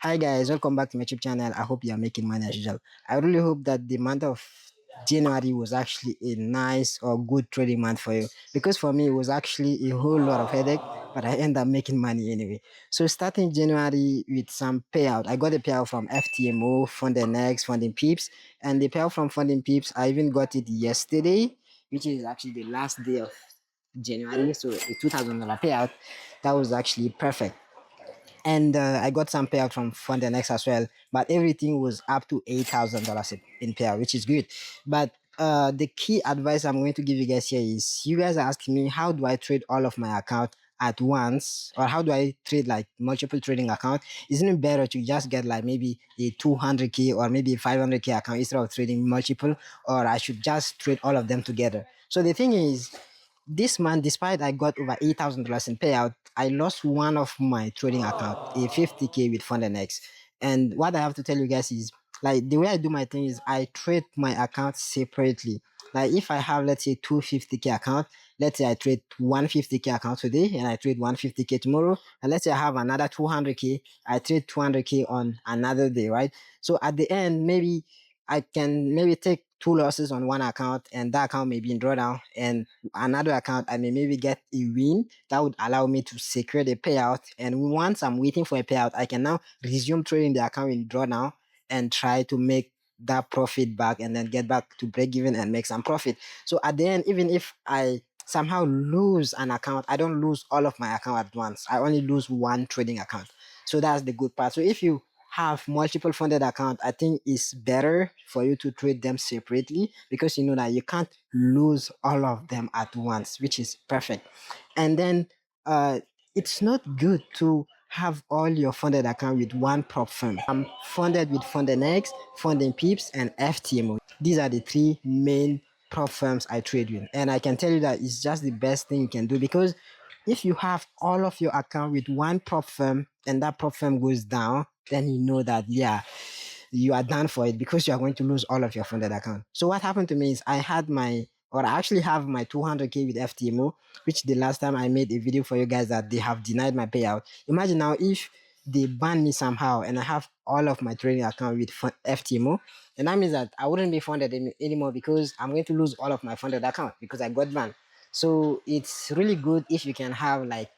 Hi guys, welcome back to my YouTube channel. I hope you are making money as usual. I really hope that the month of January was actually a nice or good trading month for you, because for me it was actually a whole lot of headache, but I end up making money anyway. So starting January with some payout, I got a payout from FTMO, Funding Funding Pips, and the payout from Funding Pips, I even got it yesterday, which is actually the last day of January. So a $2,000 payout, that was actually perfect. And I got some payout from Funding as well, but everything was up to $8,000 in payout, which is good. But the key advice I'm going to give you guys here is, you guys are asking me, how do I trade all of my account at once, or how do I trade like multiple trading account? Isn't it better to just get like maybe a 200k or maybe a 500k account instead of trading multiple, or I should just trade all of them together? So the thing is, this month, despite I got over $8,000 in payout, I lost one of my trading account, a 50k with Funding. And what I have to tell you guys is, like, the way I do my thing is I trade my account separately. Like if I have, let's say, 250k account, let's say I trade 150k account today and I trade 150k tomorrow, and let's say I have another 200k, I trade 200k on another day, right? So at the end, maybe I can maybe take two losses on one account, and that account may be in drawdown, and another account I may maybe get a win that would allow me to secure the payout. And once I'm waiting for a payout, I can now resume trading the account in drawdown and try to make that profit back, and then get back to break even and make some profit. So at the end, even if I somehow lose an account, I don't lose all of my account at once. I only lose one trading account. So that's the good part. So if you have multiple funded account, I think it's better for you to trade them separately, because you know that you can't lose all of them at once, which is perfect. And then it's not good to have all your funded account with one prop firm. I'm funded with Funding, Funding Pips, and FTMO. These are the three main prop firms I trade with, and I can tell you that it's just the best thing you can do, because if you have all of your account with one prop firm and that prop firm goes down, then you know that, yeah, you are done for it, because you are going to lose all of your funded account. So what happened to me is, I actually have my 200k with FTMO, which the last time I made a video for you guys that they have denied my payout. Imagine now if they ban me somehow and I have all of my trading account with FTMO, and that means that I wouldn't be funded anymore, because I'm going to lose all of my funded account because I got banned. So it's really good if you can have, like,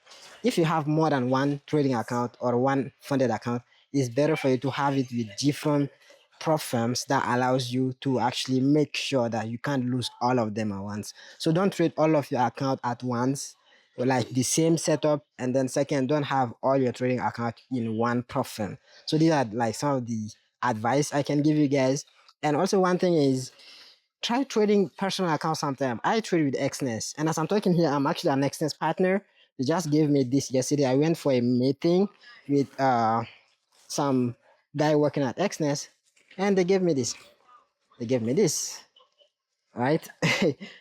if you have more than one trading account or one funded account, it's better for you to have it with different prop firms that allows you to actually make sure that you can't lose all of them at once. So don't trade all of your account at once, or like the same setup. And then second, don't have all your trading account in one prop firm. So these are like some of the advice I can give you guys. And also one thing is, try trading personal accounts sometime. I trade with Exness, and as I'm talking here, I'm actually an Exness partner. They just gave me this yesterday. I went for a meeting with some guy working at Exness, and they gave me this. They gave me this, right?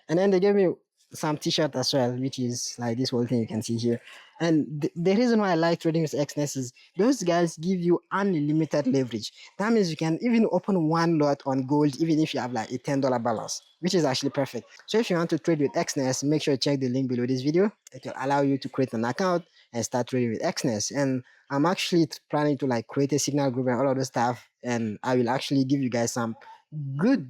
And then they gave me some t-shirt as well, which is like this whole thing you can see here. And the reason why I like trading with Exness is, those guys give you unlimited leverage. That means you can even open one lot on gold even if you have like a $10 balance, which is actually perfect. So if you want to trade with Exness, make sure you check the link below this video. It will allow you to create an account and start trading with Exness. And I'm actually planning to like create a signal group and all of the stuff, and I will actually give you guys some good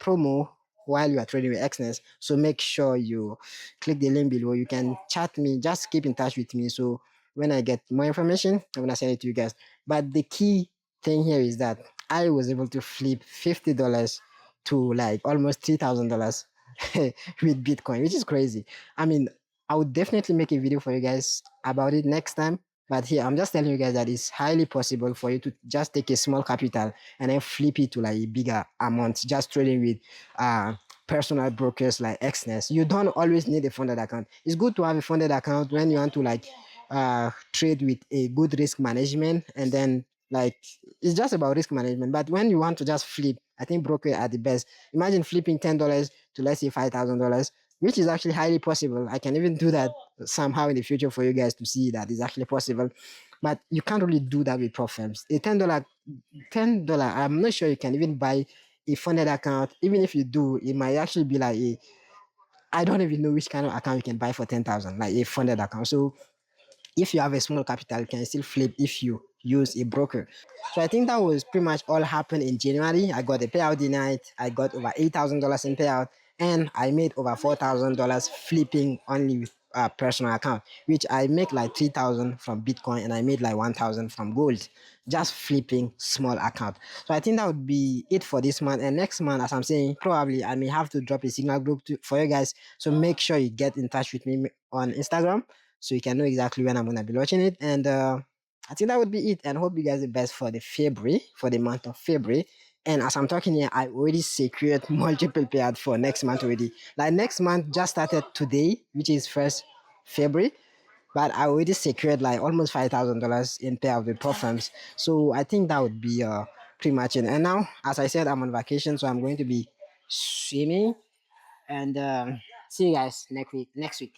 promo while you are trading with Exness. So make sure you click the link below. You can chat me, just keep in touch with me. So when I get more information, I'm gonna send it to you guys. But the key thing here is that I was able to flip $50 to like almost $3,000 with Bitcoin, which is crazy. I mean, I would definitely make a video for you guys about it next time. But here, I'm just telling you guys that it's highly possible for you to just take a small capital and then flip it to like a bigger amount, just trading with personal brokers like Exness. You don't always need a funded account. It's good to have a funded account when you want to like trade with a good risk management, and then like it's just about risk management. But when you want to just flip, I think brokers are the best. Imagine flipping $10 to, let's say, $5,000, which is actually highly possible. I can even do that somehow in the future for you guys to see that it's actually possible. But you can't really do that with prop firms. A $10, I'm not sure you can even buy a funded account. Even if you do, it might actually be like I don't even know which kind of account you can buy for 10,000, like a funded account. So if you have a small capital, you can still flip if you use a broker. So I think that was pretty much all happened in January. I got a payout the night. I got over $8,000 in payout, and I made over $4,000 flipping only with personal account, which I make like 3,000 from Bitcoin and I made like 1,000 from gold, just flipping small account. So I think that would be it for this month. And next month, as I'm saying, probably I may have to drop a signal group for you guys. So make sure you get in touch with me on Instagram so you can know exactly when I'm gonna be launching it. And I think that would be it. And hope you guys the best for the month of February. And as I'm talking here, I already secured multiple payouts for next month already. Like next month just started today, which is first February. But I already secured like almost $5,000 in payout with prop firms. So I think that would be pretty much it. And now, as I said, I'm on vacation, so I'm going to be swimming. And see you guys next week.